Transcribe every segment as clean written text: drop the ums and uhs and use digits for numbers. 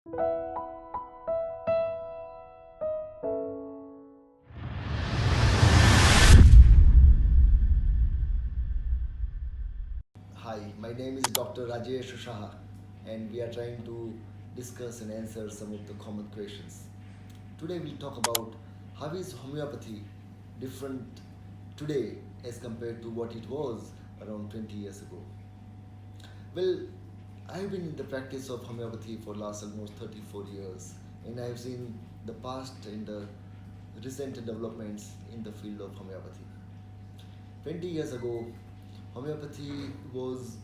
Hi, my name is Dr. Rajesh Shah, and we are trying to discuss and answer some of the common questions. Today we'll talk about how is homeopathy different today as compared to what it was around 20 years ago. Well, I've been in the practice of homeopathy for last almost 34 years, and I've seen the past and the recent developments in the field of homeopathy. 20 years ago, homeopathy was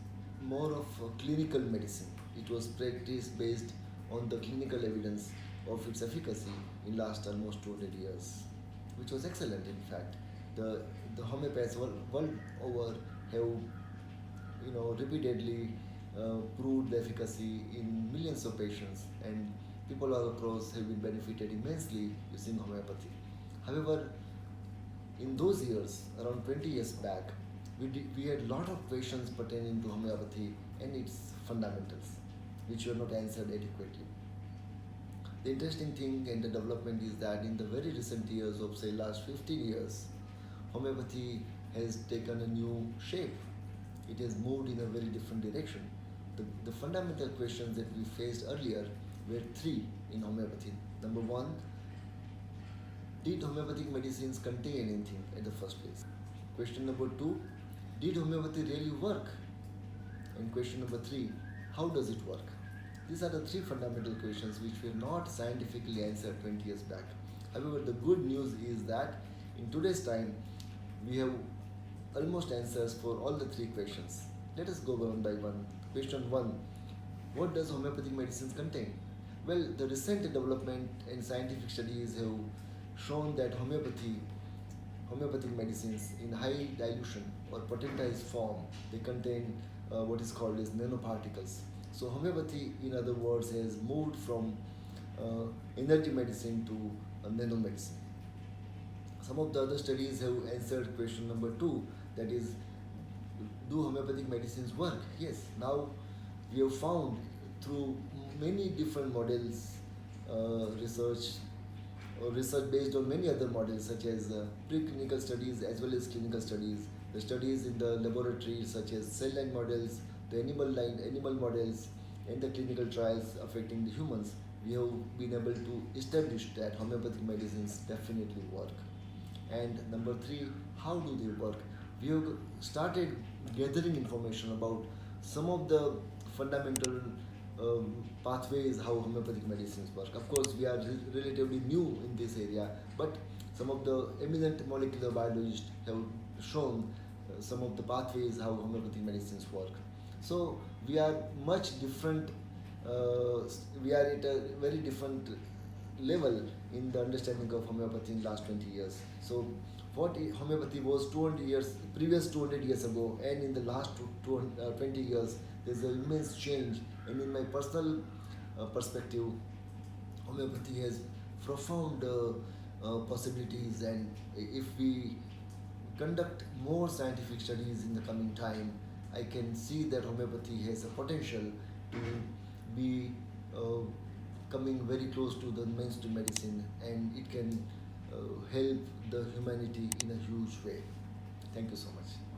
more of a clinical medicine. It was practiced based on the clinical evidence of its efficacy in last almost 200 years, which was excellent in fact. The, the homeopaths world over have repeatedly proved the efficacy in millions of patients, and people all across have been benefited immensely using homeopathy. However, in those years, around 20 years back, we had a lot of questions pertaining to homeopathy and its fundamentals, which were not answered adequately. The interesting thing and the development is that in the very recent years of say last 15 years, homeopathy has taken a new shape. It has moved in a very different direction. The fundamental questions that we faced earlier were three in homeopathy. Number one, did homeopathic medicines contain anything at the first place? Question number two, did homeopathy really work? And question number three, how does it work? These are the three fundamental questions which were not scientifically answered 20 years back. However, the good news is that in today's time, we have almost answers for all the three questions. Let us go one by one. Question one, what does homeopathic medicines contain? Well, the recent development and scientific studies have shown that homeopathic medicines in high dilution or potentized form, they contain what is called as nanoparticles. So homeopathy, in other words, has moved from energy medicine to nanomedicine. Some of the other studies have answered question number two, that is, do homeopathic medicines work? Yes, now we have found through many different models, research or research based on many other models such as preclinical studies as well as clinical studies, the studies in the laboratory such as cell line models, the animal models, and the clinical trials affecting the humans, we have been able to establish that homeopathic medicines definitely work. And number three, how do they work? We have started gathering information about some of the fundamental pathways how homeopathic medicines work. Of course, we are relatively new in this area, but some of the eminent molecular biologists have shown some of the pathways how homeopathic medicines work. So we are much different. We are at a very different level in the understanding of homeopathy in last 20 years. So what homeopathy was 200 years, previous 200 years ago, and in the last 20 years, there's an immense change. And in my personal perspective, homeopathy has profound possibilities, and if we conduct more scientific studies in the coming time, I can see that homeopathy has a potential to be coming very close to the mainstream medicine, and it can help the humanity in a huge way. Thank you so much.